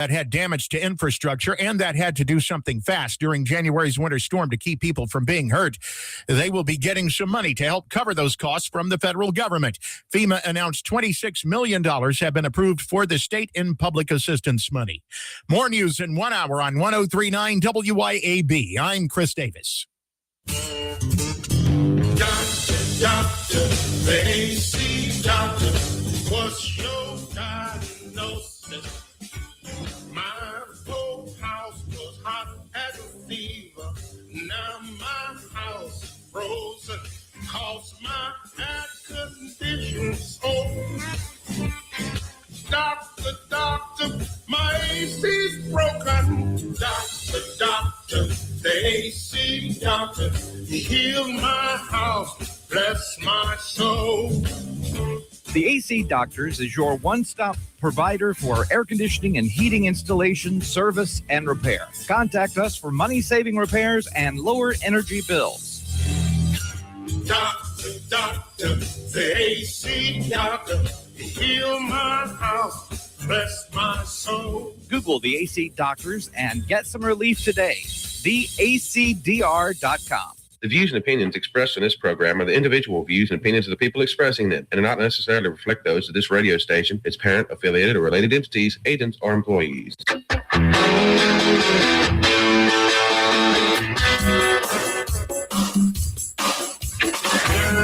that had damage to infrastructure and that had to do something fast during January's winter storm to keep people from being hurt. They will be getting some money to help cover those costs from the federal government. FEMA announced $26 million have been approved for the state in public assistance money. More news in 1 hour on 103.9 WYAB. I'm Chris Davis. Doctor, the AC doctor, what's your diagnosis? My whole house was hot as a fever. Now my house frozen, cause my air conditioning's old. Doctor, my AC's broken. Doctor, the AC doctor, heal my house, bless my soul. The AC Doctors is your one-stop provider for air conditioning and heating installation, service, and repair. Contact us for money-saving repairs and lower energy bills. Doctor, the AC doctor, heal my house, bless my soul. Google the AC Doctors and get some relief today. TheACDR.com. The views and opinions expressed in this program are the individual views and opinions of the people expressing them and do not necessarily reflect those of this radio station, its parent, affiliated, or related entities, agents, or employees.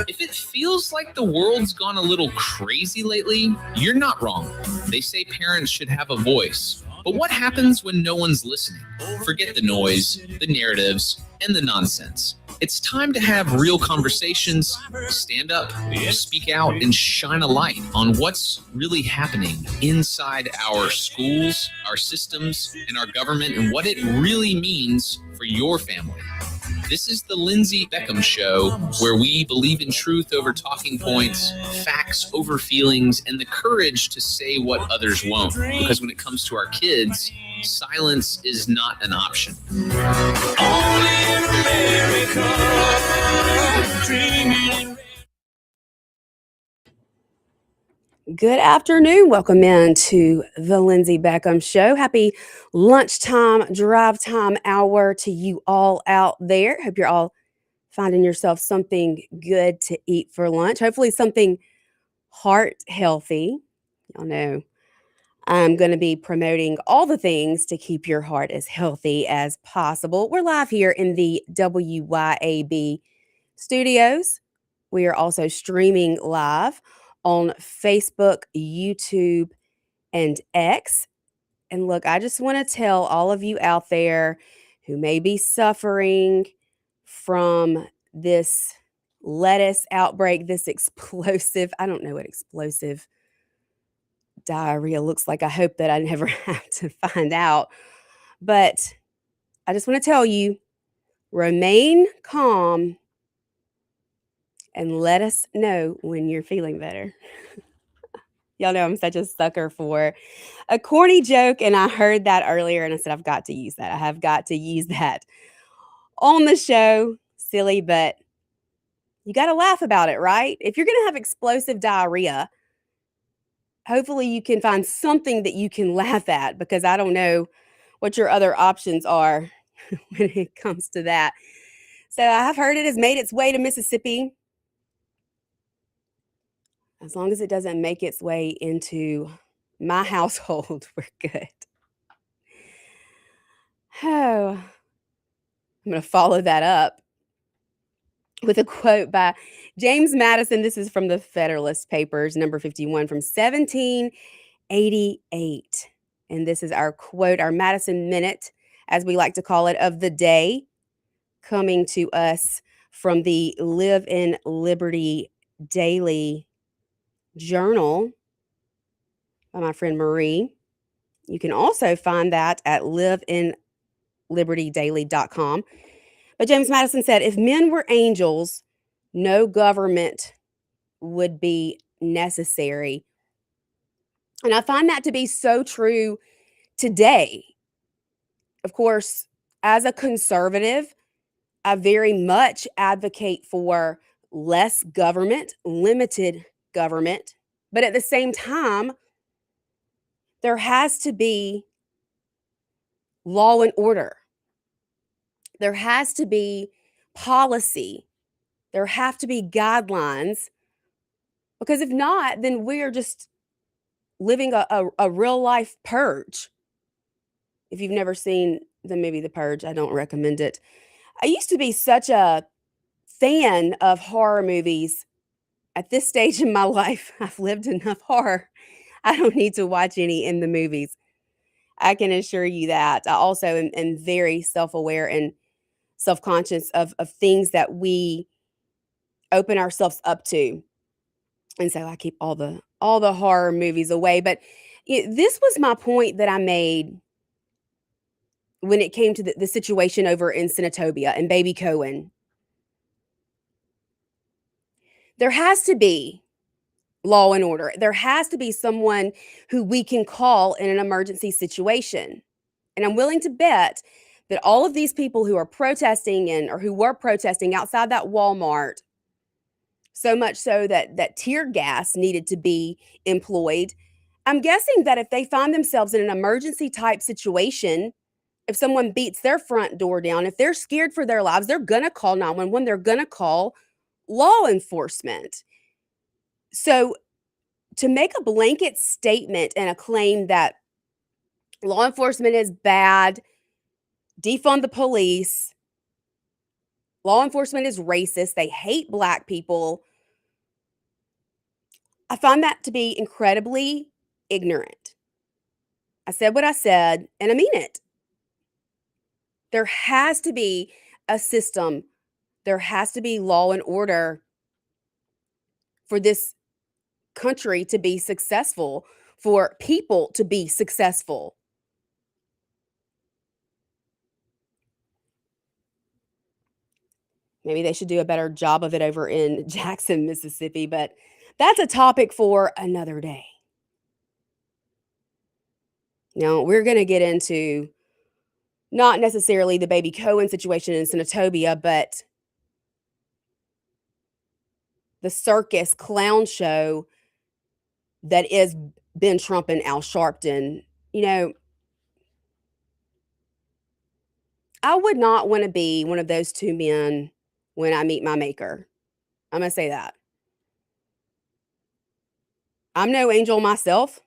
If it feels like the world's gone a little crazy lately, you're not wrong. They say parents should have a voice. But what happens when no one's listening? Forget the noise, the narratives, and the nonsense. It's time to have real conversations, stand up, speak out, and shine a light on what's really happening inside our schools, our systems, and our government, and what it really means for your family. This is the Lindsey Beckham Show, where we believe in truth over talking points, facts over feelings, and the courage to say what others won't. Because when it comes to our kids, silence is not an option. Only in America, dreaming. Good afternoon. Welcome in to the Lindsey Beckham Show. Happy lunchtime, drive time hour to you all out there. Hope you're all finding yourself something good to eat for lunch. Hopefully something heart healthy. Y'all know I'm going to be promoting all the things to keep your heart as healthy as possible. We're live here in the WYAB studios. We are also streaming live on Facebook, YouTube, and X. And look, I just want to tell all of you out there who may be suffering from this lettuce outbreak, this explosive, I don't know what explosive diarrhea looks like. I hope that I never have to find out. But I just want to tell you, remain calm and let us know when you're feeling better. Y'all know I'm such a sucker for a corny joke, and I heard that earlier, and I said, I've got to use that. I have got to use that on the show. Silly, but you got to laugh about it, right? If you're going to have explosive diarrhea, hopefully you can find something that you can laugh at, because I don't know what your other options are when it comes to that. So I have heard it has made its way to Mississippi. As long as it doesn't make its way into my household, we're good. Oh, I'm going to follow that up with a quote by James Madison. This is from the Federalist Papers, number 51 from 1788. And this is our quote, our Madison Minute, as we like to call it, of the day, coming to us from the Live in Liberty Daily Journal by my friend Marie. You can also find that at liveinlibertydaily.com. But James Madison said, if men were angels, no government would be necessary. And I find that to be so true today. Of course, as a conservative, I very much advocate for less government, limited government. But at the same time, there has to be law and order. There has to be policy. There have to be guidelines, because if not, then we are just living a real life purge. If you've never seen the movie The Purge, I don't recommend it. I used to be such a fan of horror movies. At this stage in my life, I've lived enough horror. I don't need to watch any in the movies. I can assure you that. I also am very self-aware and self-conscious of things that we open ourselves up to. And so I keep all the horror movies away. But this was my point that I made when it came to the situation over in Senatobia and Baby Cohen. There has to be law and order. There has to be someone who we can call in an emergency situation. And I'm willing to bet that all of these people who are protesting or who were protesting outside that Walmart, so much so that tear gas needed to be employed, I'm guessing that if they find themselves in an emergency type situation, if someone beats their front door down, if they're scared for their lives, they're going to call 911. They're going to call law enforcement. So to make a blanket statement and a claim that law enforcement is bad, defund the police, law enforcement is racist, they hate Black people, I find that to be incredibly ignorant. I said what I said, and I mean it. There has to be a system. There has to be law and order for this country to be successful, for people to be successful. Maybe they should do a better job of it over in Jackson, Mississippi, but that's a topic for another day. Now, we're going to get into not necessarily the Baby Cohen situation in Senatobia, but the circus clown show that is Ben Crump and Al Sharpton. You know, I would not want to be one of those two men when I meet my maker. I'm going to say that. I'm no angel myself.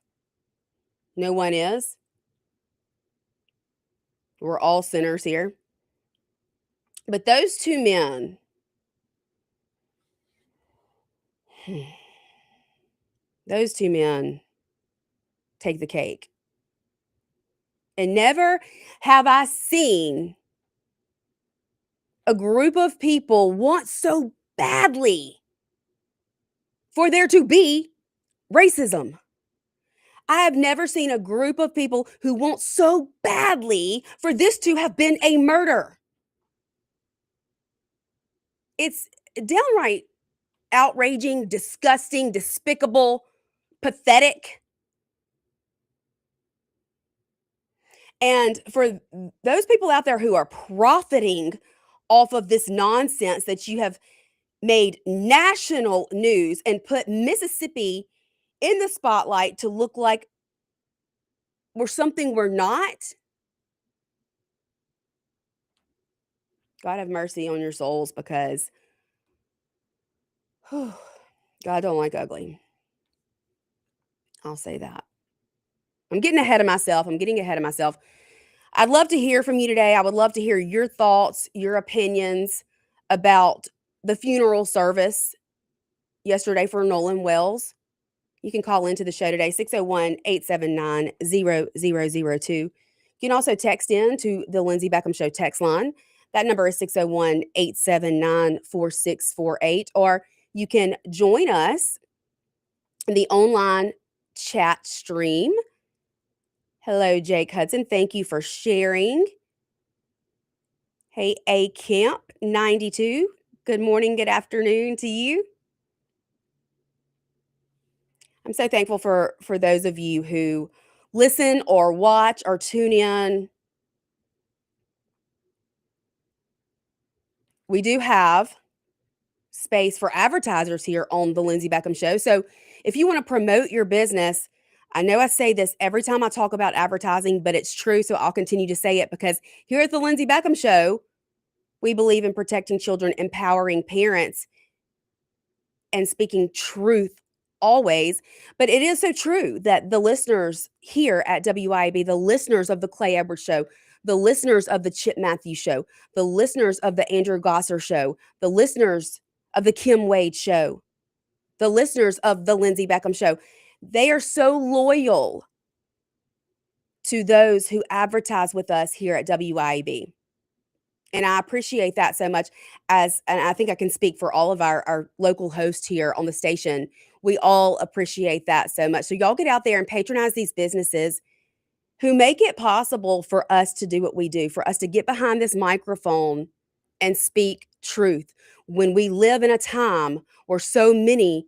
No one is. We're all sinners here. But those two men, those two men take the cake. And never have I seen a group of people want so badly for there to be racism. I have never seen a group of people who want so badly for this to have been a murder. It's downright outraging, disgusting, despicable, pathetic. And for those people out there who are profiting off of this nonsense that you have made national news and put Mississippi in the spotlight to look like we're something we're not, God have mercy on your souls, because God don't like ugly. I'll say that. I'm getting ahead of myself. I'd love to hear from you today. I would love to hear your thoughts, your opinions about the funeral service yesterday for Nolan Wells. You can call into the show today, 601-879-0002. You can also text in to the Lindsey Beckham Show text line. That number is 601-879-4648. Or you can join us in the online chat stream. Hello, Jake Hudson. Thank you for sharing. Hey, A Camp 92. Good morning, good afternoon to you. I'm so thankful for those of you who listen or watch or tune in. We do have space for advertisers here on the Lindsey Beckham Show. So if you want to promote your business, I know I say this every time I talk about advertising, but it's true, so I'll continue to say it because here at the Lindsey Beckham Show, we believe in protecting children, empowering parents, and speaking truth always. But it is so true that the listeners here at WYAB, the listeners of the Clay Edwards Show, the listeners of the Chip Matthews Show, the listeners of the Andrew Gosser Show, the listeners of the Kim Wade Show, the listeners of the Lindsey Beckham Show, they are so loyal to those who advertise with us here at WYAB. And I appreciate that so much. And I think I can speak for all of our local hosts here on the station. We all appreciate that so much. So y'all get out there and patronize these businesses who make it possible for us to do what we do, for us to get behind this microphone and speak truth when we live in a time where so many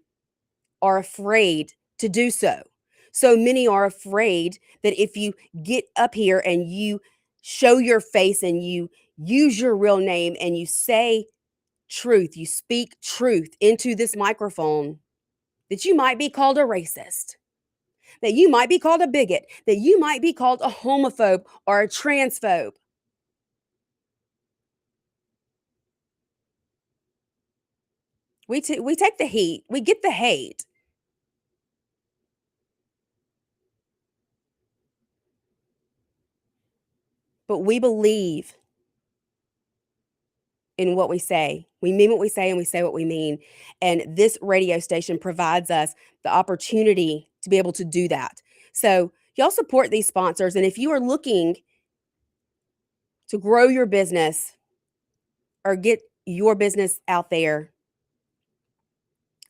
are afraid to do so. So many are afraid that if you get up here and you show your face and you use your real name and you say truth, you speak truth into this microphone, that you might be called a racist, that you might be called a bigot, that you might be called a homophobe or a transphobe. We take the heat. We get the hate. But we believe in what we say. We mean what we say and we say what we mean. And this radio station provides us the opportunity to be able to do that. So y'all support these sponsors. And if you are looking to grow your business or get your business out there,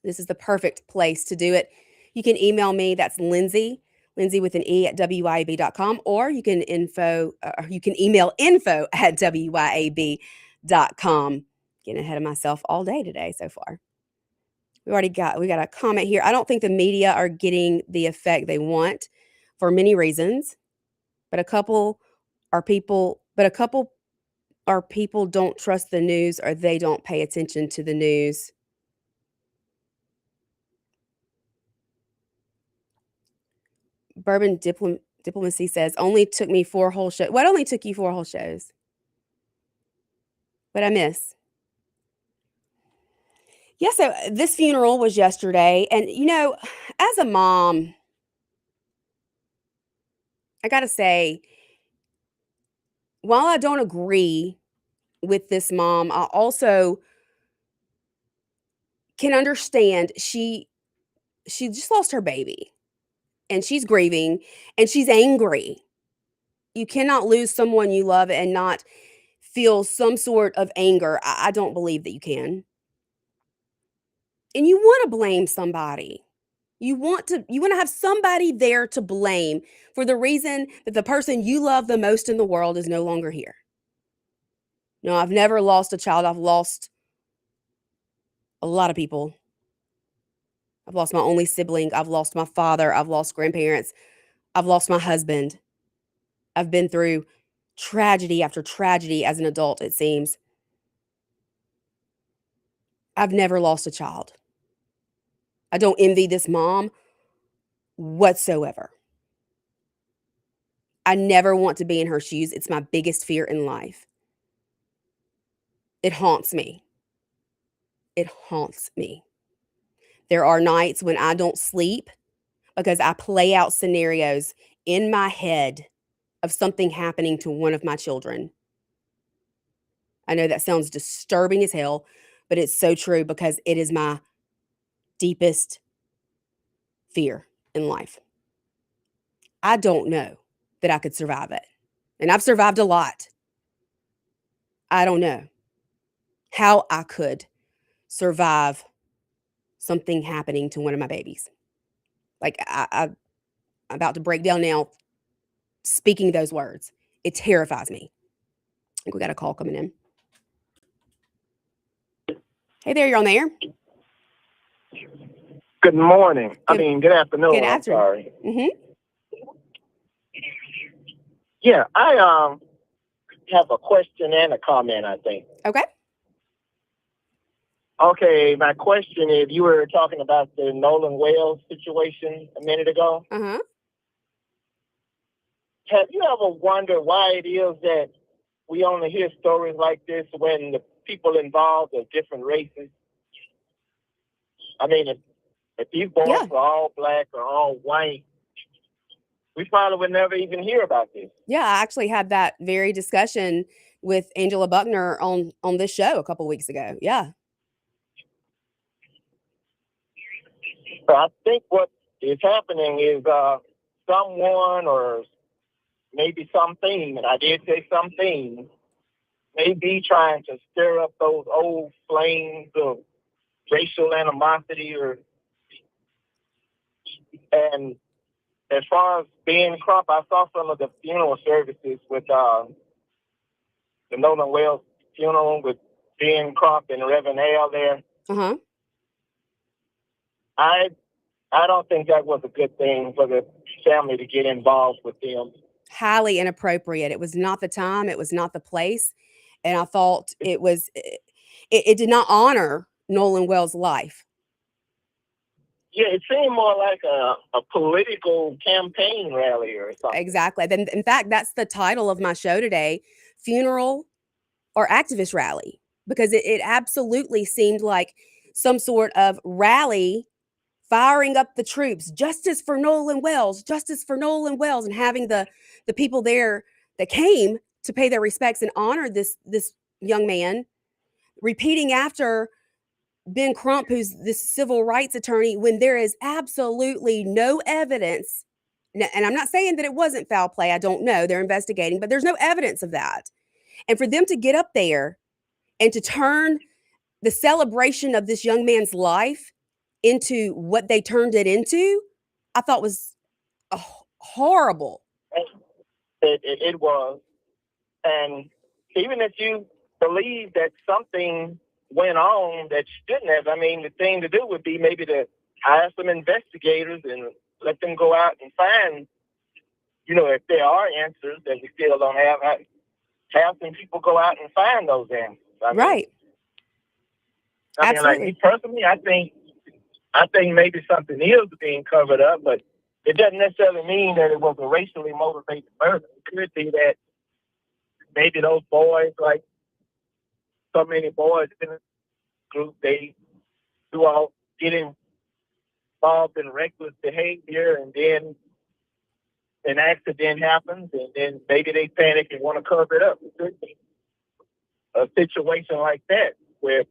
this is the perfect place to do it. You can email me. That's Lindsey with an E at WYAB.com, or you can email info@WYAB.com. Getting ahead of myself all day today so far. We got a comment here. I don't think the media are getting the effect they want for many reasons, but a couple people don't trust the news or they don't pay attention to the news. Bourbon Diplomacy says, only took me 4 whole shows. What only took you 4 whole shows? What I miss? Yeah, so this funeral was yesterday. And, as a mom, I got to say, while I don't agree with this mom, I also can understand she just lost her baby. And she's grieving and she's angry. You cannot lose someone you love and not feel some sort of anger. I don't believe that you can. And you want to blame somebody. You want to have somebody there to blame for the reason that the person you love the most in the world is no longer here. No, I've never lost a child. I've lost a lot of people. I've lost my only sibling. I've lost my father. I've lost grandparents. I've lost my husband. I've been through tragedy after tragedy as an adult, it seems. I've never lost a child. I don't envy this mom whatsoever. I never want to be in her shoes. It's my biggest fear in life. It haunts me. It haunts me. There are nights when I don't sleep because I play out scenarios in my head of something happening to one of my children. I know that sounds disturbing as hell, but it's so true because it is my deepest fear in life. I don't know that I could survive it. And I've survived a lot. I don't know how I could survive something happening to one of my babies. Like I'm about to break down now speaking those words. It terrifies me. I think we got a call coming in. Hey there, you're on the air. Good morning. Good afternoon. Good afternoon. I'm sorry. Mm-hmm. Yeah, I have a question and a comment, I think. Okay. Okay, my question is, you were talking about the Nolan Wells situation a minute ago. Uh-huh. have you ever wondered why it is that we only hear stories like this when the people involved are different races? I mean, if these boys Yeah. were all black or all white, we probably would never even hear about this. Yeah, I actually had that very discussion with Angela Buckner on this show a couple weeks ago. Yeah. So I think what is happening is someone or maybe something, and I did say something, may be trying to stir up those old flames of racial animosity. And as far as Ben Crump, I saw some of the funeral services with the Nolan Wells funeral with Ben Crump and Reverend Al there. Uh-huh. I don't think that was a good thing for the family to get involved with them. Highly inappropriate. It was not the time, it was not the place, and I thought it did not honor Nolan Wells' life. Yeah, it seemed more like a political campaign rally or something. Exactly. Then, in fact, that's the title of my show today, Funeral or Activist Rally, because it absolutely seemed like some sort of rally firing up the troops, justice for Nolan Wells, and having the people there that came to pay their respects and honor this young man, repeating after Ben Crump, who's this civil rights attorney, when there is absolutely no evidence. And I'm not saying that it wasn't foul play. I don't know. They're investigating, but there's no evidence of that. And for them to get up there and to turn the celebration of this young man's life into what they turned it into, I thought was horrible. It was. And even if you believe that something went on that shouldn't have, I mean, the thing to do would be maybe to hire some investigators and let them go out and find, if there are answers that we still don't have some people go out and find those answers. Right. I mean, like me personally, I think maybe something is being covered up, but it doesn't necessarily mean that it was a racially motivated murder. It could be that maybe those boys, like so many boys in the group, they do all get involved in reckless behavior, and then an accident happens, and then maybe they panic and want to cover it up. It could be a situation like that where.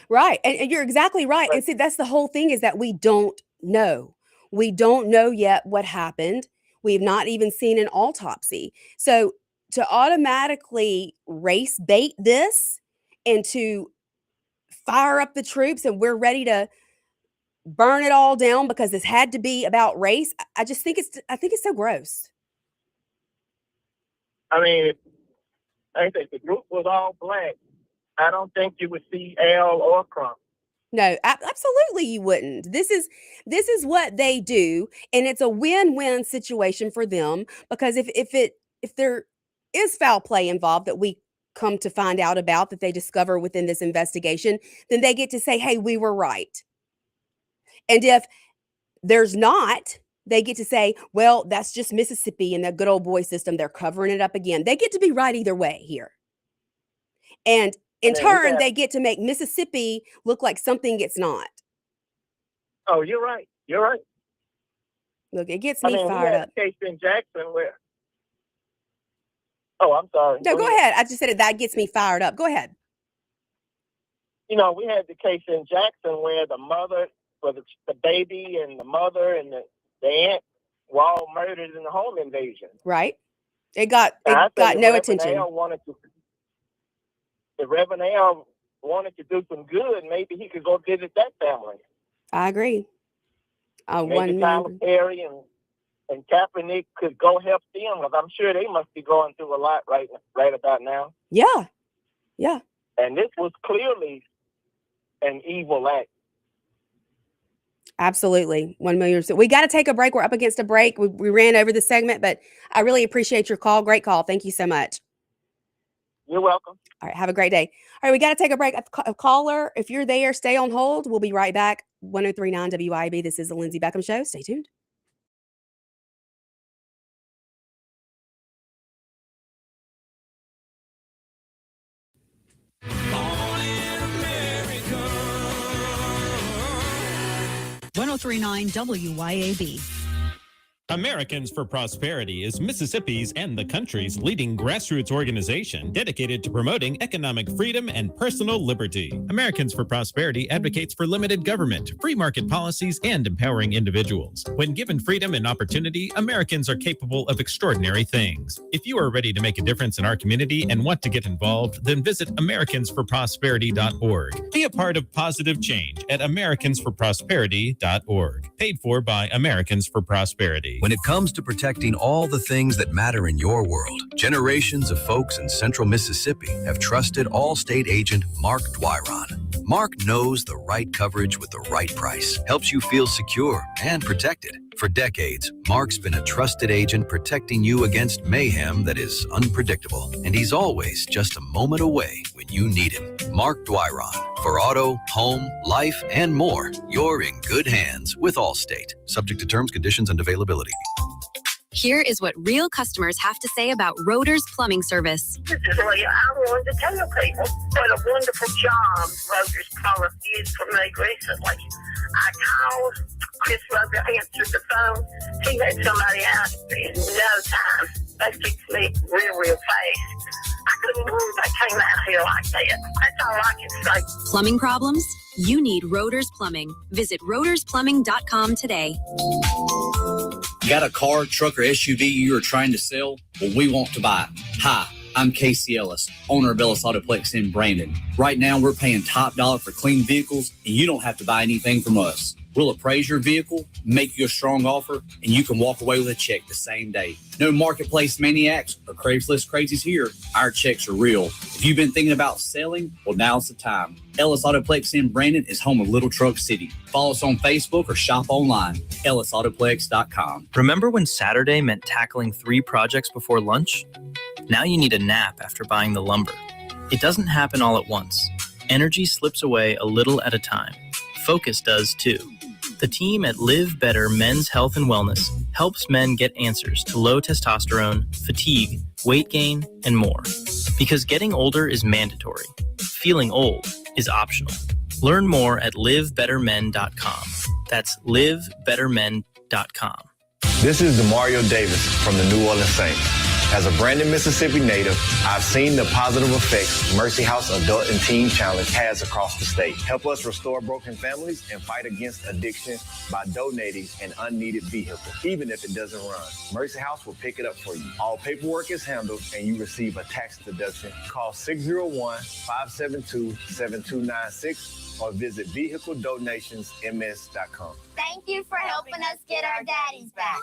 Right. And you're exactly right. And see, that's the whole thing, is that we don't know. We don't know yet what happened. We've not even seen an autopsy. So to automatically race bait this and to fire up the troops and we're ready to burn it all down because this had to be about race, I think it's so gross. I mean, I think the group was all black. I don't think you would see Al or Crump. No, absolutely you wouldn't. This is what they do, and it's a win-win situation for them, because if there is foul play involved that we come to find out about, that they discover within this investigation, then they get to say, hey, we were right. And if there's not, they get to say, well, that's just Mississippi and the good old boy system. They're covering it up again. They get to be right either way here. And in turn, they get to make Mississippi look like something it's not. Oh, you're right. You're right. Look, it gets me fired up. We had a case in Jackson where. Oh, I'm sorry. No, go ahead. I just said that gets me fired up. Go ahead. We had the case in Jackson where the mother, the baby and the mother and the aunt were all murdered in the home invasion. Right. It got no attention. The Reverend Al wanted to do some good. Maybe he could go visit that family. I agree. Maybe Tyler Perry and Kaepernick could go help them, because I'm sure they must be going through a lot right about now. Yeah. Yeah. And this was clearly an evil act. Absolutely. 1,000,000%. We got to take a break. We're up against a break. We ran over the segment, but I really appreciate your call. Great call. Thank you so much. You're welcome. All right. Have a great day. All right. We got to take a break. A caller, if you're there, stay on hold. We'll be right back. 103.9 WYAB. This is the Lindsey Beckham Show. Stay tuned. 1039 WYAB. Americans for Prosperity is Mississippi's and the country's leading grassroots organization dedicated to promoting economic freedom and personal liberty. Americans for Prosperity advocates for limited government, free market policies, and empowering individuals. When given freedom and opportunity, Americans are capable of extraordinary things. If you are ready to make a difference in our community and want to get involved, then visit americansforprosperity.org. Be a part of positive change at americansforprosperity.org. Paid for by Americans for Prosperity. When it comes to protecting all the things that matter in your world, generations of folks in central Mississippi have trusted Allstate agent Mark Dwyron. Mark knows the right coverage with the right price, helps you feel secure and protected. For decades, Mark's been a trusted agent protecting you against mayhem that is unpredictable, and he's always just a moment away when you need him. Mark Dwyron. For auto, home, life, and more, you're in good hands with Allstate. Subject to terms, conditions, and availability. Here is what real customers have to say about Roeder's Plumbing Service. This is Leah. I wanted to tell people what a wonderful job Roeder's Plumbing did for me recently. I called, Chris Roeder answered the phone. He had somebody out in no time. They fixed me real fast. I couldn't believe they came out here like that. That's all I can say. Plumbing problems? You need Roeder's Plumbing. Visit roedersplumbing.com today. Got a car, truck, or SUV you are trying to sell? Well, we want to buy it. Hi, I'm Casey Ellis, owner of Ellis Autoplex in Brandon. Right now, we're paying top dollar for clean vehicles, and you don't have to buy anything from us. We'll appraise your vehicle, make you a strong offer, and you can walk away with a check the same day. No marketplace maniacs or Craigslist crazies here. Our checks are real. If you've been thinking about selling, well, now's the time. Ellis Autoplex in Brandon is home of Little Truck City. Follow us on Facebook or shop online, ellisautoplex.com. Remember when Saturday meant tackling 3 projects before lunch? Now you need a nap after buying the lumber. It doesn't happen all at once. Energy slips away a little at a time. Focus does too. The team at Live Better Men's Health and Wellness helps men get answers to low testosterone, fatigue, weight gain, and more. Because getting older is mandatory. Feeling old is optional. Learn more at livebettermen.com. That's livebettermen.com. This is Demario Davis from the New Orleans Saints. As a Brandon, Mississippi native, I've seen the positive effects Mercy House Adult and Teen Challenge has across the state. Help us restore broken families and fight against addiction by donating an unneeded vehicle, even if it doesn't run. Mercy House will pick it up for you. All paperwork is handled and you receive a tax deduction. Call 601-572-7296 or visit vehicledonationsms.com. Thank you for helping us get our daddies back.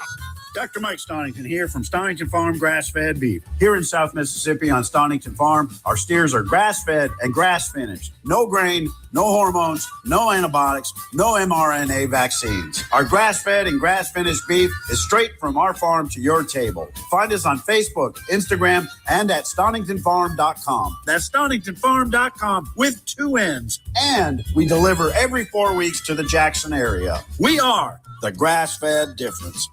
Dr. Mike Stonington here from Stonington Farm Grass-Fed Beef. Here in South Mississippi on Stonington Farm, our steers are grass-fed and grass-finished. No grain, no hormones, no antibiotics, no mRNA vaccines. Our grass-fed and grass-finished beef is straight from our farm to your table. Find us on Facebook, Instagram, and at StoningtonFarm.com. That's StoningtonFarm.com with 2 N's. And we deliver every 4 weeks to the Jackson area. We are the grass-fed difference.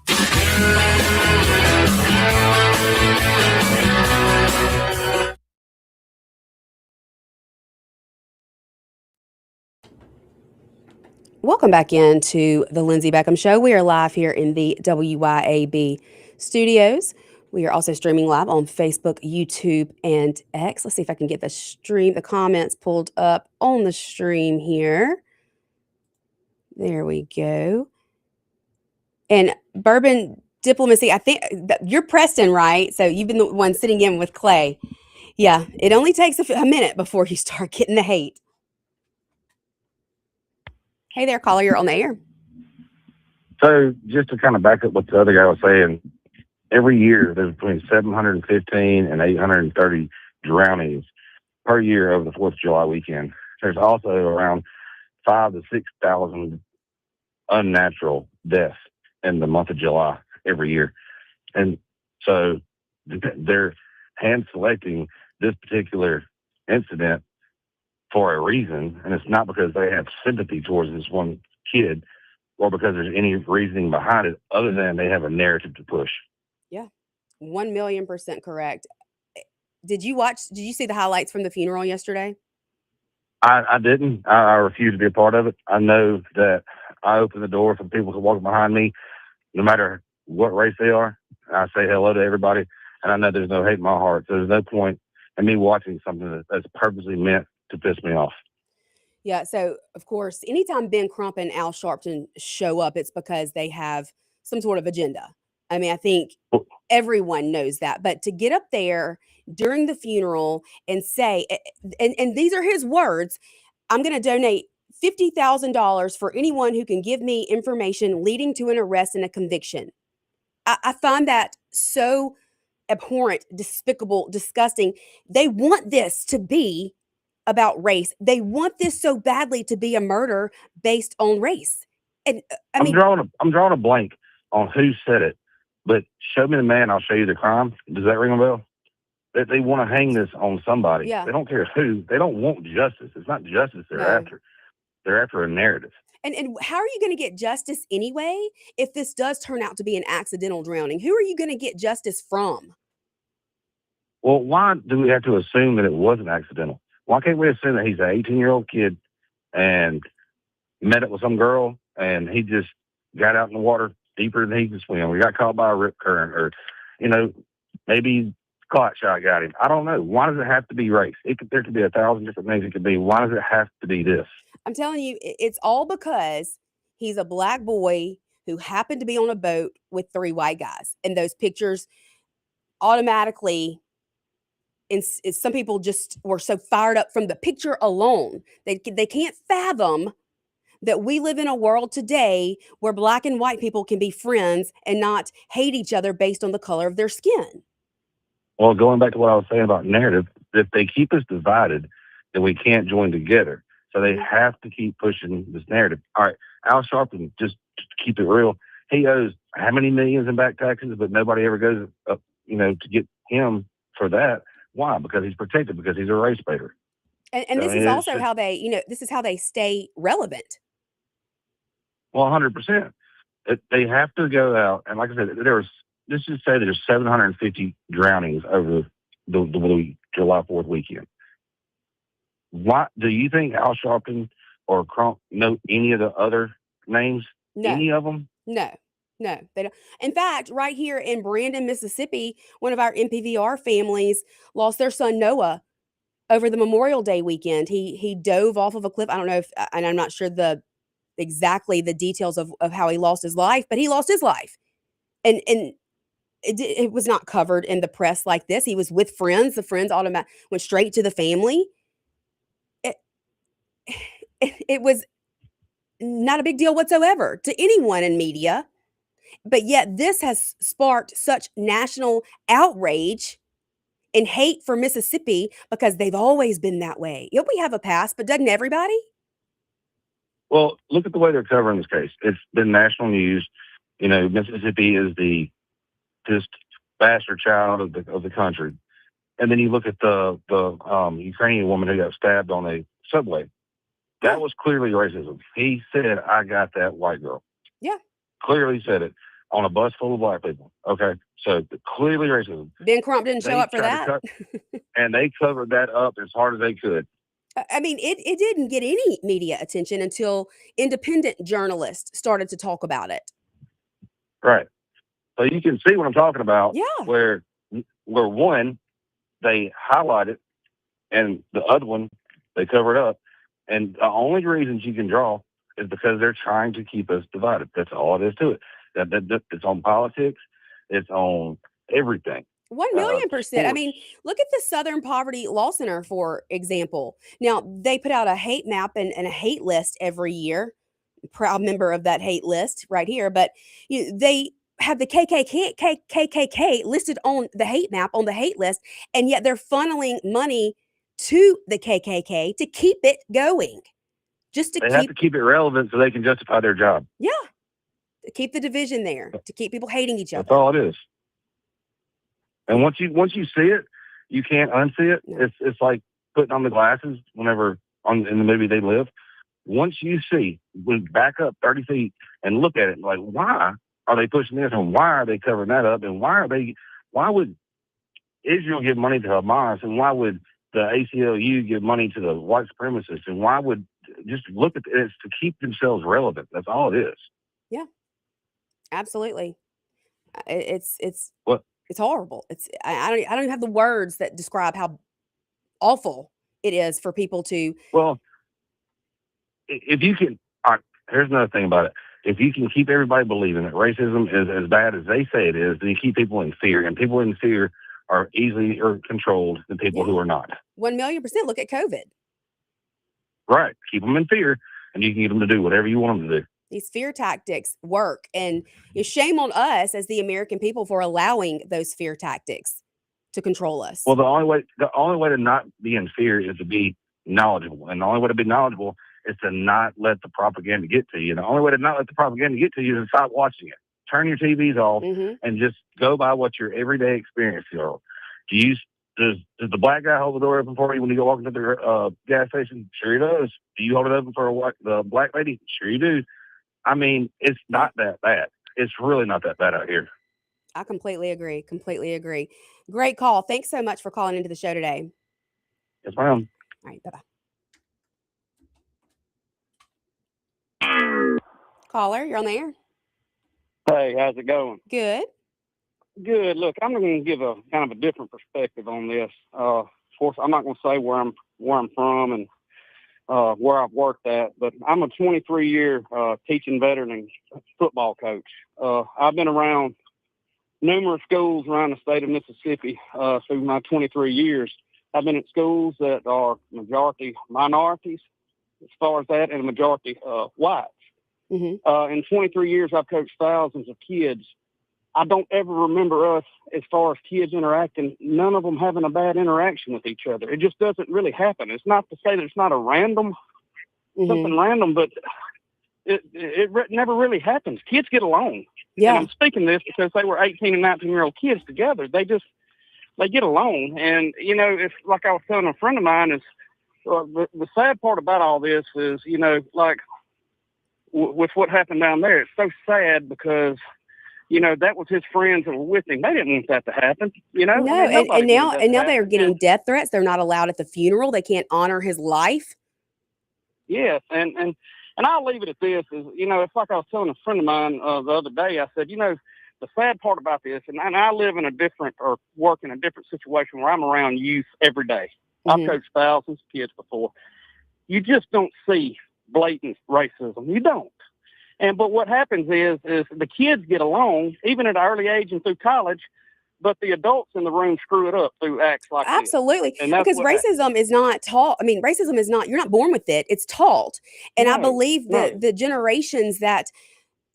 Welcome back into the Lindsey Beckham Show. We are live here in the WYAB studios. We are also streaming live on Facebook, YouTube, and X. Let's see if I can get the comments pulled up on the stream here. There we go. And Bourbon Diplomacy, I think you're Preston, right? So you've been the one sitting in with Clay. Yeah, it only takes a minute before you start getting the hate. Hey there, caller, you're on the air. So just to kind of back up what the other guy was saying, every year there's between 715 and 830 drownings per year over the 4th of July weekend. There's also around 5,000 to 6,000 unnatural deaths in the month of July every year. And so they're hand selecting this particular incident for a reason, and it's not because they have sympathy towards this one kid or because there's any reasoning behind it other than they have a narrative to push. Yeah, 1,000,000% correct. Did you see the highlights from the funeral yesterday? I didn't. I refuse to be a part of it. I know that I open the door for people to walk behind me, no matter what race they are. I say hello to everybody, and I know there's no hate in my heart. So there's no point in me watching something that's purposely meant to piss me off. Yeah. So, of course, anytime Ben Crump and Al Sharpton show up, it's because they have some sort of agenda. I mean, I think everyone knows that. But to get up there during the funeral and say, and these are his words, I'm going to donate $50,000 for anyone who can give me information leading to an arrest and a conviction. I find that so abhorrent, despicable, disgusting. They want this to be about race. They want this so badly to be a murder based on race. And I'm drawing a blank on who said it, but show me the man, I'll show you the crime. Does that ring a bell? That they want to hang this on somebody. Yeah. They don't care who. They don't want justice. It's not justice they're after. They're after a narrative. And how are you going to get justice anyway if this does turn out to be an accidental drowning? Who are you going to get justice from? Well, why do we have to assume that it wasn't accidental? Why can't we assume that he's an 18-year-old kid and met up with some girl and he just got out in the water deeper than he could swim? We got caught by a rip current, or, maybe clot shot got him. I don't know. Why does it have to be race? There could be 1,000 different things it could be. Why does it have to be this? I'm telling you, it's all because he's a black boy who happened to be on a boat with 3 white guys. And those pictures automatically, some people just were so fired up from the picture alone. They can't fathom that we live in a world today where black and white people can be friends and not hate each other based on the color of their skin. Well, going back to what I was saying about narrative, if they keep us divided, then we can't join together. So they have to keep pushing this narrative. All right, Al Sharpton, just to keep it real, he owes how many millions in back taxes, but nobody ever goes up, to get him for that. Why? Because he's protected, because he's a race baiter. And this is also how they, this is how they stay relevant. Well, 100%. They have to go out, and like I said, let's just say there's 750 drownings over the July 4th weekend. Why do you think Al Sharpton or Crump know any of the other names? No. Any of them? No, they don't. In fact, right here in Brandon, Mississippi, one of our MPVR families lost their son Noah over the Memorial Day weekend. He dove off of a cliff. I don't know if, and I'm not sure exactly the details of how he lost his life, but he lost his life. And it was not covered in the press like this. He was with friends. The friends automatically went straight to the family. It was not a big deal whatsoever to anyone in media. But yet this has sparked such national outrage and hate for Mississippi because they've always been that way. Yeah, we have a past, but doesn't everybody? Well, look at the way they're covering this case. It's been national news. Mississippi is the just bastard child of the country. And then you look at the Ukrainian woman who got stabbed on a subway. That was clearly racism. He said, "I got that white girl." Yeah. Clearly said it on a bus full of black people. Okay. So clearly racism. Ben Crump didn't show up for that. And they covered that up as hard as they could. I mean, it didn't get any media attention until independent journalists started to talk about it. Right. So you can see what I'm talking about. Yeah. Where one, they highlight it, and the other one, they cover it up. And the only reasons you can draw is because they're trying to keep us divided. That's all it is to it. It's on politics. It's on everything. 1,000,000%. I mean, look at the Southern Poverty Law Center, for example. Now, they put out a hate map and a hate list every year. Proud member of that hate list right here. But they have the KKK listed on the hate map, on the hate list, and yet they're funneling money to the KKK to keep it going. They have to keep it relevant so they can justify their job. Yeah. To keep the division there, to keep people hating each other. That's all it is. And once you see it, you can't unsee it. No. It's like putting on the glasses whenever in the movie They Live. Once you see, we back up 30 feet and look at it, like, why are they pushing this, and why are they covering that up, and why would Israel give money to Hamas, and why would the ACLU give money to the white supremacists, and why would just look at it. It's to keep themselves relevant. That's all it is. Yeah, absolutely. It's What? It's horrible. I don't even have the words that describe how awful it is for people to. Well, if you can, all right, here's another thing about it. If you can keep everybody believing that racism is as bad as they say it is, then you keep people in fear, and people in fear are easily controlled than people who are not. 1,000,000%. Look at COVID. Right. Keep them in fear, and you can get them to do whatever you want them to do. These fear tactics work, and shame on us as the American people for allowing those fear tactics to control us. Well, the only way to not be in fear is to be knowledgeable, and the only way to be knowledgeable is to not let the propaganda get to you. And the only way to not let the propaganda get to you is to stop watching it. Turn your TVs off and just go by what your everyday experience is. Does the black guy hold the door open for you when you go walking to the gas station? Sure he does. Do you hold it open for the black lady? Sure you do. I mean, it's not that bad. It's really not that bad out here. I completely agree. Completely agree. Great call. Thanks so much for calling into the show today. Yes, ma'am. All right. Bye-bye. Caller, you're on the air. Hey, how's it going? Good. Good. Look, I'm going to give a kind of a different perspective on this. Of course, I'm not going to say where I'm from and where I've worked at, but I'm a 23-year teaching veteran and football coach. I've been around numerous schools around the state of Mississippi through my 23 years. I've been at schools that are majority minorities, as far as that, and a majority whites. In 23 years, I've coached thousands of kids. I don't ever remember us, as far as kids interacting, none of them having a bad interaction with each other. It just doesn't really happen. It's not to say that it's not a something random, but it never really happens. Kids get along. Yeah. And I'm speaking this because they were 18 and 19-year-old kids together. They get along. And, it's like I was telling a friend of mine is the sad part about all this is, like with what happened down there, it's so sad because that was his friends that were with him. They didn't want that to happen, No, and now they are getting death threats. They're not allowed at the funeral. They can't honor his life. Yes, and I'll leave it at this. Is it's like I was telling a friend of mine the other day. I said, the sad part about this, and I live in a different or work in a different situation where I'm around youth every day. I've coached thousands of kids before. You just don't see blatant racism. You don't. But what happens is the kids get along, even at an early age and through college, but the adults in the room screw it up through acts like this. Absolutely. Because racism is not taught. I mean, racism is not, you're not born with it. It's taught. And I believe that the generations that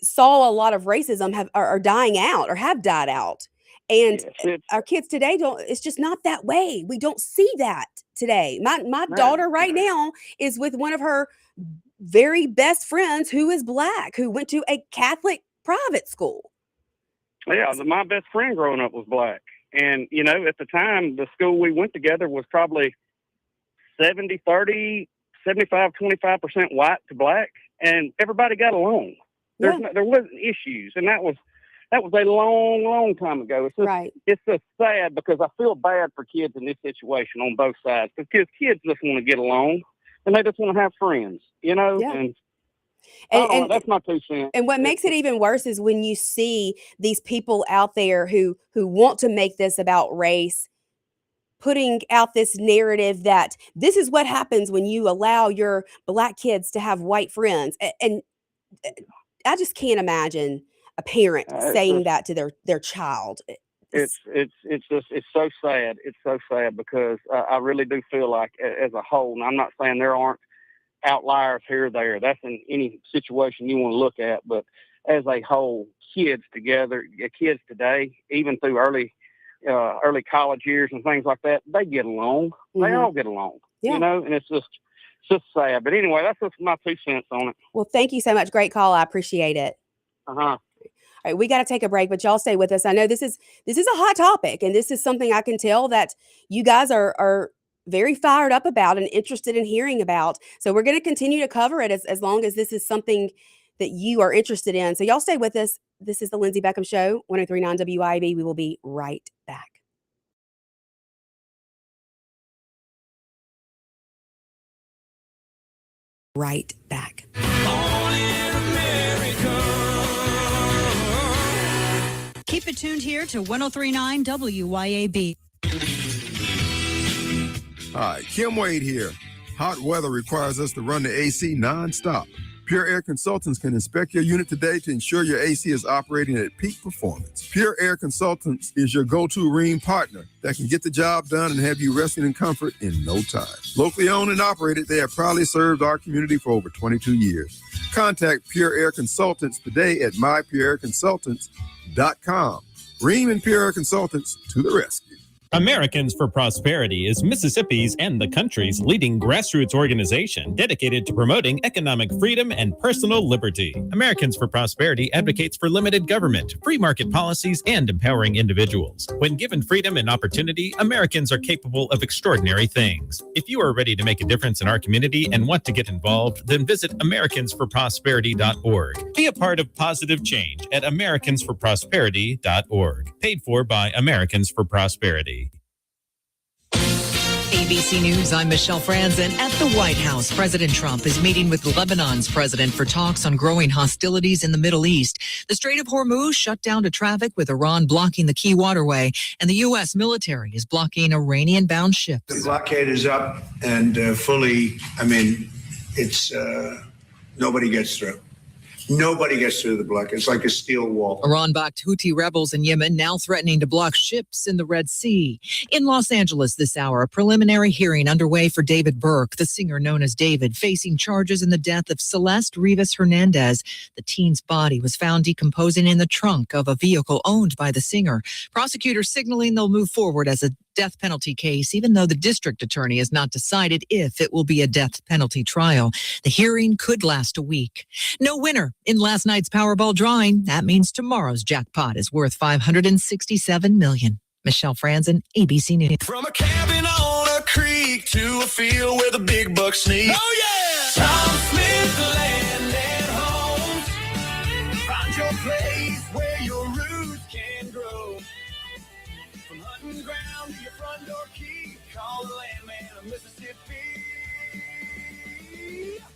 saw a lot of racism are dying out or have died out. And our kids today it's just not that way. We don't see that today. My daughter right now is with one of her very best friends who is black, who went to a Catholic private school. Yeah, my best friend growing up was black. And, at the time, the school we went together was probably 70-30, 75-25% white to black. And everybody got along. There wasn't issues. And that was a long, long time ago. It's just sad because I feel bad for kids in this situation on both sides. Because kids just want to get along. And they just want to have friends, and that's my 2 cents. And what makes it even worse is when you see these people out there who want to make this about race, putting out this narrative that this is what happens when you allow your black kids to have white friends. And I just can't imagine a parent saying that to their child. It's so sad. It's so sad because I really do feel like as a whole, and I'm not saying there aren't outliers here or there. That's in any situation you want to look at. But as a whole, kids today, even through early college years and things like that, they get along. They all get along, and it's just sad. But anyway, that's just my 2 cents on it. Well, thank you so much. Great call. I appreciate it. All right, we got to take a break, but y'all stay with us. I know this is a hot topic, and this is something I can tell that you guys are very fired up about and interested in hearing about. So we're going to continue to cover it as long as this is something that you are interested in. So y'all stay with us. This is the Lindsey Beckham Show, 103.9 WYAB. We will be right back. right back. Keep it tuned here to 103.9 WYAB. Hi, Kim Wade here. Hot weather requires us to run the AC nonstop. Pure Air Consultants can inspect your unit today to ensure your AC is operating at peak performance. Pure Air Consultants is your go-to Rheem partner that can get the job done and have you resting in comfort in no time. Locally owned and operated, they have proudly served our community for over 22 years. Contact Pure Air Consultants today at mypureairconsultants.com. Rheem and Pure Air Consultants to the rescue. Americans for Prosperity is Mississippi's and the country's leading grassroots organization dedicated to promoting economic freedom and personal liberty. Americans for Prosperity advocates for limited government, free market policies, and empowering individuals. When given freedom and opportunity, Americans are capable of extraordinary things. If you are ready to make a difference in our community and want to get involved, then visit americansforprosperity.org. Be a part of positive change at americansforprosperity.org. Paid for by Americans for Prosperity. ABC News, I'm Michelle Franzen. At the White House, President Trump is meeting with Lebanon's president for talks on growing hostilities in the Middle East. The Strait of Hormuz shut down to traffic with Iran blocking the key waterway, and the U.S. military is blocking Iranian-bound ships. The blockade is up and it's nobody gets through. Nobody gets through the blockade. It's like a steel wall. Iran-backed Houthi rebels in Yemen now threatening to block ships in the Red Sea. In Los Angeles this hour, a preliminary hearing underway for David Burke, the singer known as David, facing charges in the death of Celeste Rivas Hernandez. The teen's body was found decomposing in the trunk of a vehicle owned by the singer. Prosecutors signaling they'll move forward as a death penalty case, even though the district attorney has not decided if it will be a death penalty trial. The hearing could last a week. No winner in last night's Powerball drawing. That means tomorrow's jackpot is worth $567 million. Michelle Franzen, ABC News. From a cabin on a creek to a field where the big bucks sneak. Oh yeah! Tom Smith Land and Homes. Find your place where your roots can grow. From hunting ground to your front door key, call the landman of Mississippi.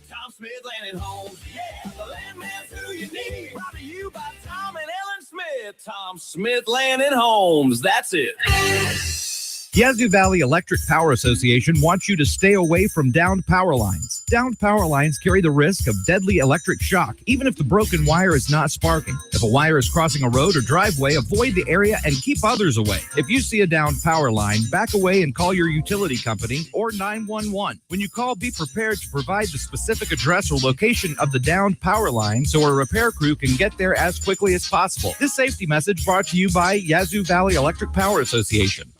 Tom Smith Land and Homes. Yeah, the landman's who you need. Brought to you by Tom and Ellen Smith. Tom Smith Land and Homes. That's it. Yazoo Valley Electric Power Association wants you to stay away from downed power lines. Downed power lines carry the risk of deadly electric shock, even if the broken wire is not sparking. If a wire is crossing a road or driveway, avoid the area and keep others away. If you see a downed power line, back away and call your utility company or 911. When you call, be prepared to provide the specific address or location of the downed power line so a repair crew can get there as quickly as possible. This safety message brought to you by Yazoo Valley Electric Power Association.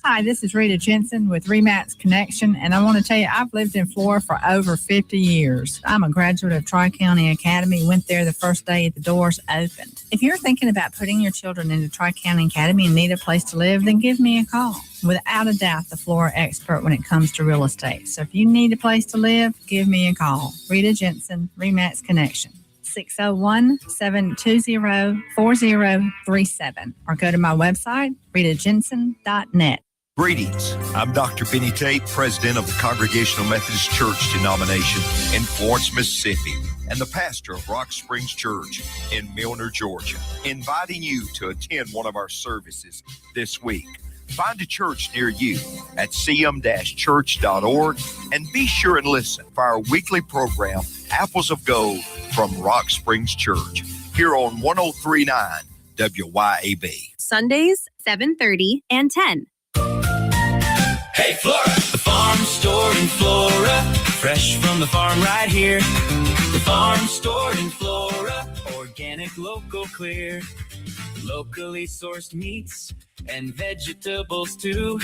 Hi, this is Rita Jensen with Rematch Connection, and I want to tell you, I've lived in Florida for over 50 years. I'm a graduate of Tri-County Academy, went there the first day the doors opened. If you're thinking about putting your children into Tri-County Academy and need a place to live, then give me a call. Without a doubt, the Florida expert when it comes to real estate. So if you need a place to live, give me a call. Rita Jensen, Rematch Connection. 601-720-4037 or go to my website, ritajensen.net. Greetings. I'm Dr. Benny Tate, president of the Congregational Methodist Church denomination in Florence, Mississippi, and the pastor of Rock Springs Church in Milner, Georgia, inviting you to attend one of our services this week. Find a church near you at cm-church.org and be sure and listen for our weekly program, Apples of Gold from Rock Springs Church, here on 103.9 WYAB. Sundays, 7:30 and 10. Hey, Flora, the farm store in Flora, fresh from the farm right here. The farm store in Flora, organic, local, clear. Locally sourced meats and vegetables too.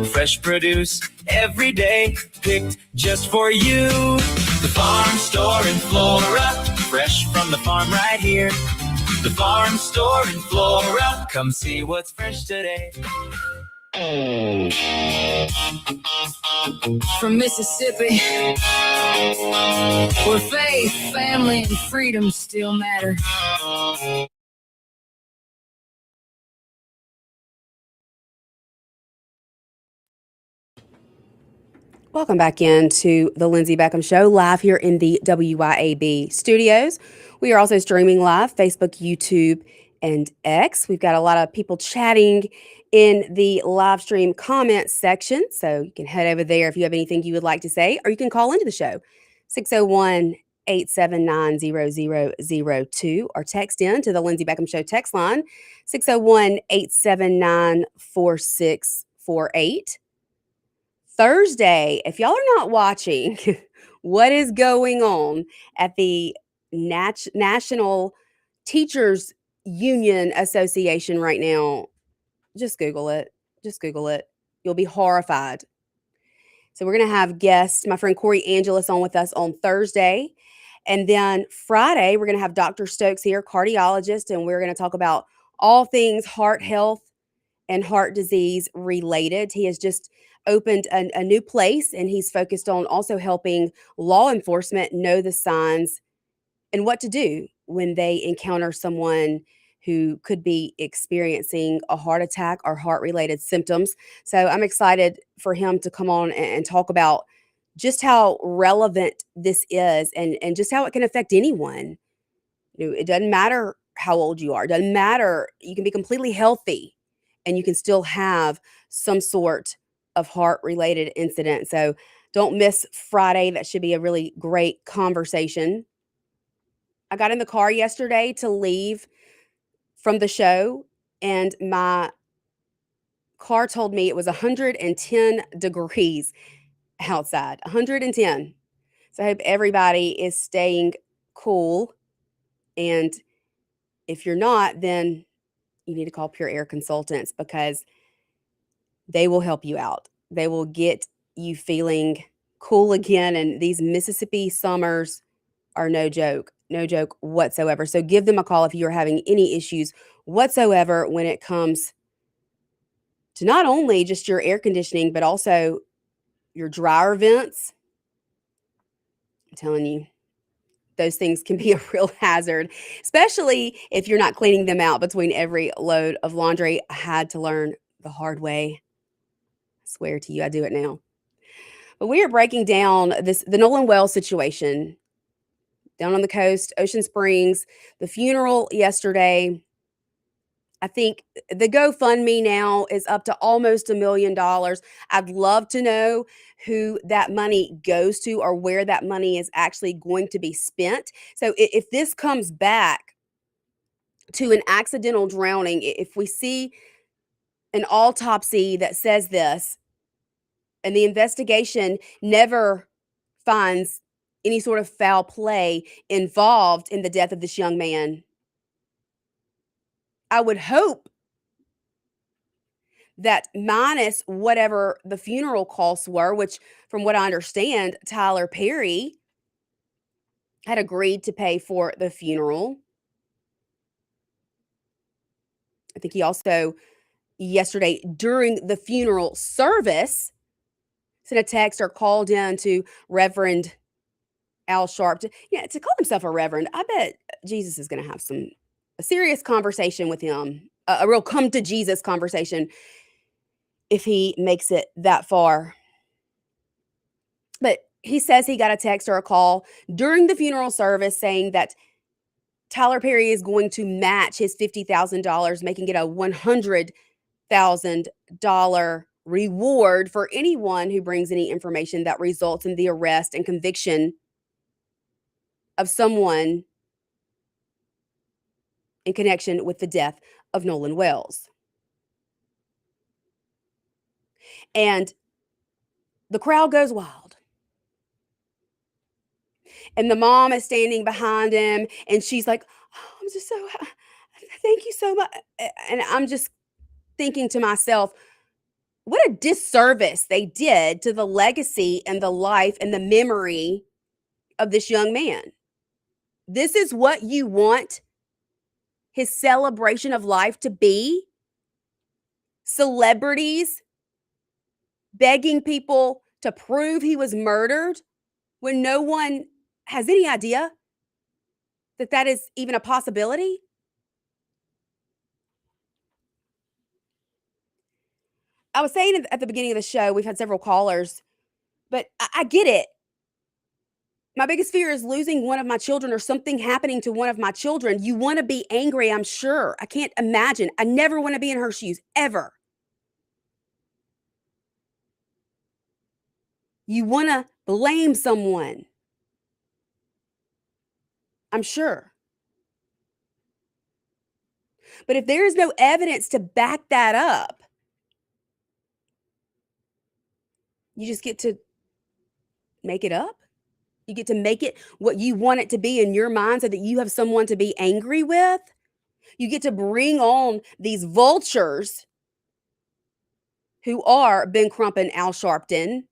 Fresh produce every day, picked just for you. The farm store in Flora, fresh from the farm right here. The farm store in Flora, come see what's fresh today. From Mississippi, where faith, family, and freedom still matter. Welcome back into the Lindsey Beckham Show, live here in the WYAB studios. We are also streaming live, Facebook, YouTube, and X. We've got a lot of people chatting in the live stream comments section, so you can head over there if you have anything you would like to say, or you can call into the show, 601-879-0002, or text in to the Lindsey Beckham Show text line, 601-879-4648. Thursday, if y'all are not watching what is going on at the National Teachers Union Association right now, just Google it. Just Google it. You'll be horrified. So we're going to have guests, my friend Corey Angelis, on with us on Thursday. And then Friday, we're going to have Dr. Stokes here, cardiologist, and we're going to talk about all things heart health and heart disease related. He has just opened a new place, and he's focused on also helping law enforcement know the signs and what to do when they encounter someone who could be experiencing a heart attack or heart-related symptoms. So I'm excited for him to come on and talk about just how relevant this is and just how it can affect anyone. You know, it doesn't matter how old you are. It doesn't matter. You can be completely healthy and you can still have some sort of heart-related incident. So don't miss Friday. That should be a really great conversation. I got in the car yesterday to leave from the show, and my car told me it was 110 degrees outside. 110. So I hope everybody is staying cool. And if you're not, then you need to call Pure Air Consultants, because they will help you out. They will get you feeling cool again. And these Mississippi summers are no joke whatsoever. So give them a call if you're having any issues whatsoever when it comes to not only just your air conditioning, but also your dryer vents. I'm telling you, those things can be a real hazard, especially if you're not cleaning them out between every load of laundry. I had to learn the hard way. I swear to you, I do it now. But we are breaking down the Nolan Wells situation down on the coast, Ocean Springs, the funeral yesterday. I think the GoFundMe now is up to almost $1 million. I'd love to know who that money goes to or where that money is actually going to be spent. So if this comes back to an accidental drowning, if we see an autopsy that says this and the investigation never finds any sort of foul play involved in the death of this young man, I would hope that minus whatever the funeral costs were, which from what I understand, Tyler Perry had agreed to pay for the funeral. I think he also yesterday during the funeral service sent a text or called in to Reverend Al Sharpton. Yeah, to call himself a reverend, I bet Jesus is going to have a serious conversation with him, a real come to Jesus conversation if he makes it that far. But he says he got a text or a call during the funeral service saying that Tyler Perry is going to match his $50,000, making it a $100,000 reward for anyone who brings any information that results in the arrest and conviction of someone in connection with the death of Nolan Wells. And the crowd goes wild. And the mom is standing behind him, and she's like, oh, I'm just so, thank you so much. And I'm just thinking to myself, what a disservice they did to the legacy and the life and the memory of this young man. This is what you want his celebration of life to be? Celebrities begging people to prove he was murdered when no one has any idea that that is even a possibility? I was saying at the beginning of the show, we've had several callers But I get it. My biggest fear is losing one of my children or something happening to one of my children. You want to be angry, I'm sure. I can't imagine. I never want to be in her shoes, ever. You want to blame someone, I'm sure. But if there is no evidence to back that up, you just get to make it up. You get to make it what you want it to be in your mind so that you have someone to be angry with. You get to bring on these vultures who are Ben Crump and Al Sharpton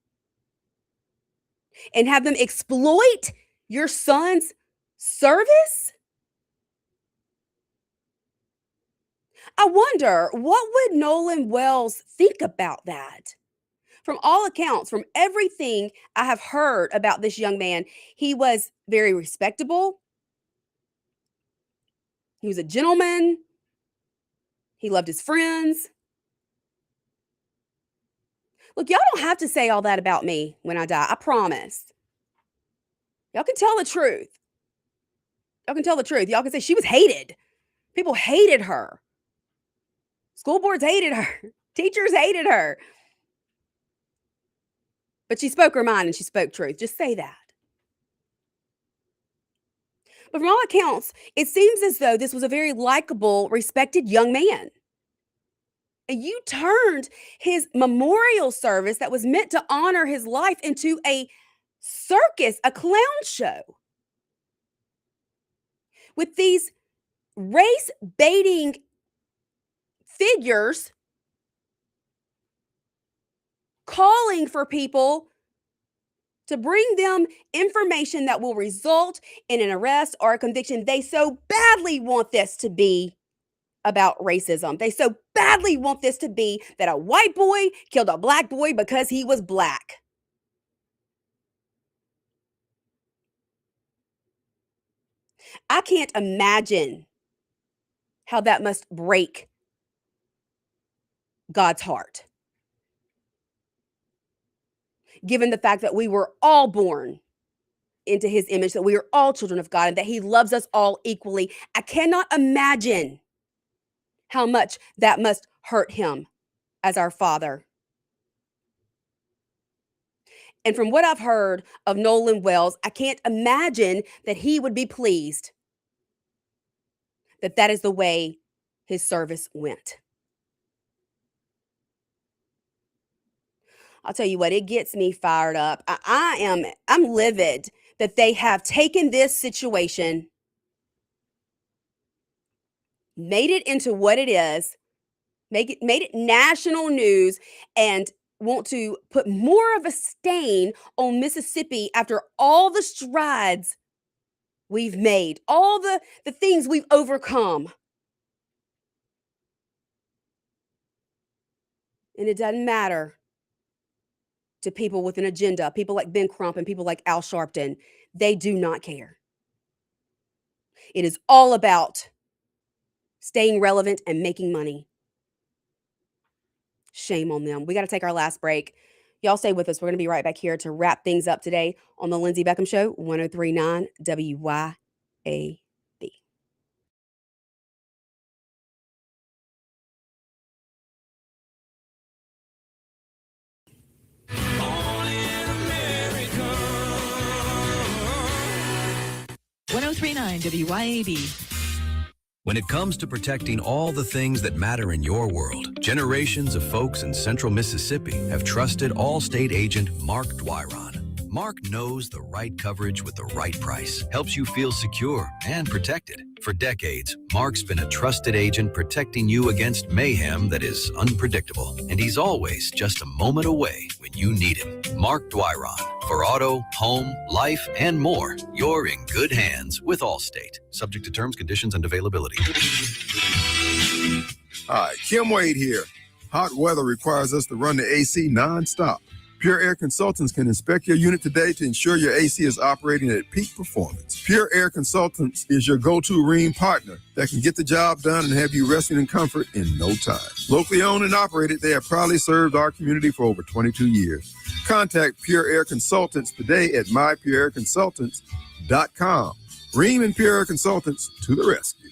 and have them exploit your son's service? I wonder, what would Nolan Wells think about that? From all accounts, from everything I have heard about this young man, he was very respectable. He was a gentleman. He loved his friends. Look, y'all don't have to say all that about me when I die. I promise. Y'all can tell the truth. Y'all can tell the truth. Y'all can say she was hated. People hated her. School boards hated her. Teachers hated her. But she spoke her mind and she spoke truth. Just say that. But from all accounts, it seems as though this was a very likable, respected young man. And you turned his memorial service that was meant to honor his life into a circus, a clown show. With these race-baiting figures calling for people to bring them information that will result in an arrest or a conviction. They so badly want this to be about racism. They so badly want this to be that a white boy killed a black boy because he was black. I can't imagine how that must break God's heart. Given the fact that we were all born into his image, that we are all children of God, and that he loves us all equally. I cannot imagine how much that must hurt him as our Father. And from what I've heard of Nolan Wells, I can't imagine that he would be pleased that that is the way his service went. I'll tell you what, it gets me fired up. I'm livid that they have taken this situation, made it into what it is, made it national news, and want to put more of a stain on Mississippi after all the strides we've made, all the things we've overcome. And it doesn't matter to people with an agenda, people like Ben Crump and people like Al Sharpton. They do not care. It is all about staying relevant and making money. Shame on them. We got to take our last break. Y'all stay with us. We're going to be right back here to wrap things up today on the Lindsey Beckham Show, 103.9 WYAB. WYAB. When it comes to protecting all the things that matter in your world, generations of folks in central Mississippi have trusted Allstate agent Mark Dwyron. Mark knows the right coverage with the right price, helps you feel secure and protected. For decades, Mark's been a trusted agent protecting you against mayhem that is unpredictable. And he's always just a moment away when you need him. Mark Dwyron. For auto, home, life, and more, you're in good hands with Allstate. Subject to terms, conditions, and availability. Hi, Kim Wade here. Hot weather requires us to run the AC nonstop. Pure Air Consultants can inspect your unit today to ensure your AC is operating at peak performance. Pure Air Consultants is your go-to Rheem partner that can get the job done and have you resting in comfort in no time. Locally owned and operated, they have proudly served our community for over 22 years. Contact Pure Air Consultants today at mypureairconsultants.com. Ream and Pure Air Consultants to the rescue.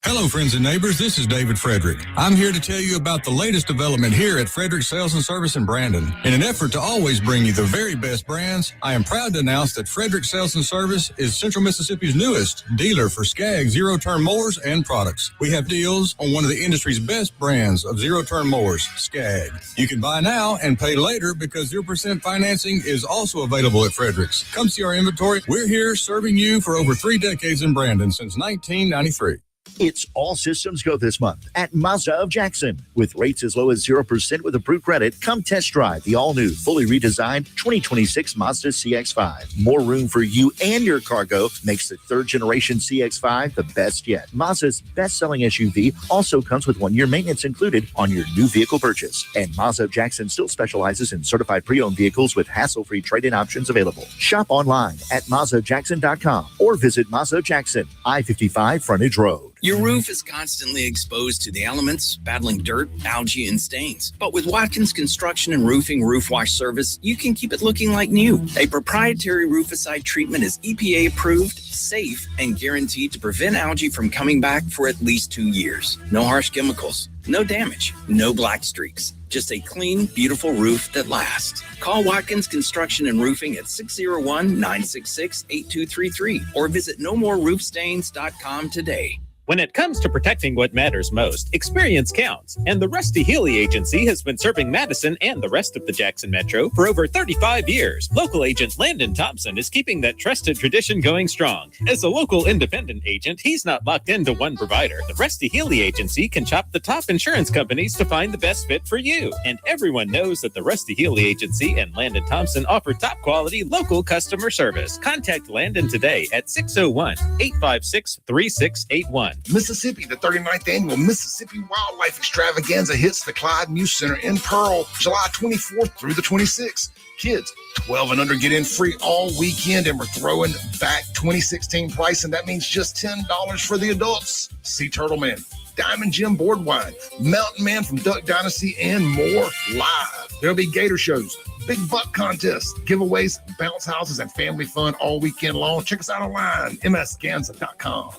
Hello, friends and neighbors. This is David Frederick. I'm here to tell you about the latest development here at Frederick Sales and Service in Brandon. In an effort to always bring you the very best brands, I am proud to announce that Frederick Sales and Service is Central Mississippi's newest dealer for Skag zero-turn mowers and products. We have deals on one of the industry's best brands of zero-turn mowers, Skag. You can buy now and pay later because 0% financing is also available at Frederick's. Come see our inventory. We're here serving you for over 3 decades in Brandon since 1993. It's all systems go this month at Mazda of Jackson. With rates as low as 0% with approved credit, come test drive the all-new, fully redesigned 2026 Mazda CX-5. More room for you and your cargo makes the third-generation CX-5 the best yet. Mazda's best-selling SUV also comes with 1-year maintenance included on your new vehicle purchase. And Mazda of Jackson still specializes in certified pre-owned vehicles with hassle-free trade-in options available. Shop online at MazdaJackson.com or visit Mazda of Jackson, I-55 Frontage Road. Your roof is constantly exposed to the elements, battling dirt, algae, and stains. But with Watkins Construction and Roofing Roof Wash Service, you can keep it looking like new. A proprietary rooficide treatment is EPA approved, safe, and guaranteed to prevent algae from coming back for at least 2 years. No harsh chemicals, no damage, no black streaks. Just a clean, beautiful roof that lasts. Call Watkins Construction and Roofing at 601-966-8233 or visit nomoreroofstains.com today. When it comes to protecting what matters most, experience counts, and the Rusty Healy Agency has been serving Madison and the rest of the Jackson Metro for over 35 years. Local agent Landon Thompson is keeping that trusted tradition going strong. As a local independent agent, he's not locked into one provider. The Rusty Healy Agency can shop the top insurance companies to find the best fit for you. And everyone knows that the Rusty Healy Agency and Landon Thompson offer top quality local customer service. Contact Landon today at 601-856-3681. Mississippi, the 39th annual Mississippi Wildlife Extravaganza hits the Clyde News Center in Pearl, July 24th through the 26th. Kids 12 and under get in free all weekend, and we're throwing back 2016 price, and that means just $10 for the adults. See Turtle Man, Diamond Jim Board Wine, Mountain Man from Duck Dynasty, and more live. There'll be gator shows, big buck contests, giveaways, bounce houses, and family fun all weekend long. Check us out online, msganza.com.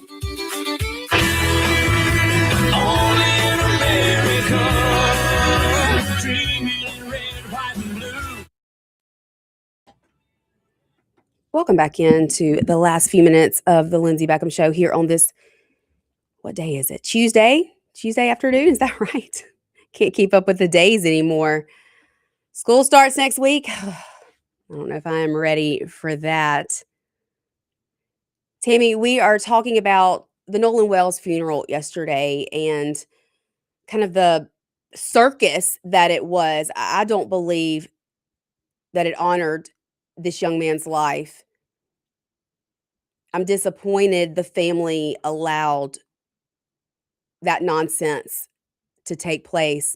All in America, dreaming in red, white, and blue. Welcome back into the last few minutes of the Lindsey Beckham Show here on this, what day is it? Tuesday afternoon, is that right? Can't keep up with the days anymore. School starts next week. I don't know if I am ready for that. Tammy, we are talking about the Nolan Wells funeral yesterday and kind of the circus that it was. I don't believe that it honored this young man's life. I'm disappointed the family allowed that nonsense to take place.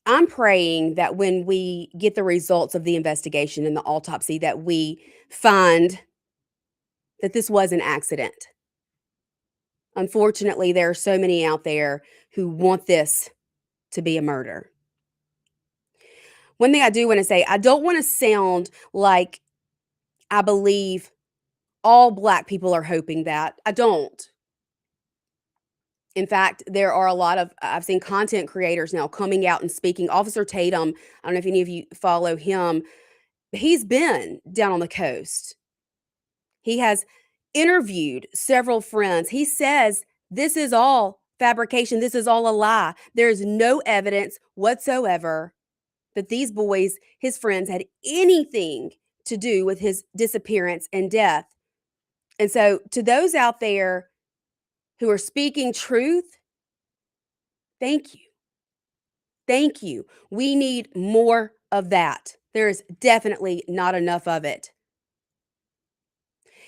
I'm praying that when we get the results of the investigation and the autopsy, that we find that this was an accident. Unfortunately, there are so many out there who want this to be a murder. One thing I do want to say, I don't want to sound like I believe all Black people are hoping that. I don't. In fact, there are a lot of, I've seen content creators now coming out and speaking. Officer Tatum, I don't know if any of you follow him. He's been down on the coast. He has interviewed several friends. He says this is all fabrication. This is all a lie. There is no evidence whatsoever that these boys, his friends, had anything to do with his disappearance and death. And so to those out there who are speaking truth, thank you. Thank you. We need more of that. There is definitely not enough of it.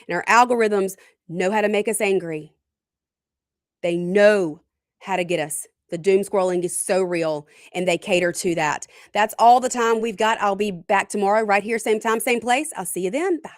And our algorithms know how to make us angry. They know how to get us. The doom scrolling is so real, and they cater to that. That's all the time we've got. I'll be back tomorrow right here, same time, same place. I'll see you then. Bye.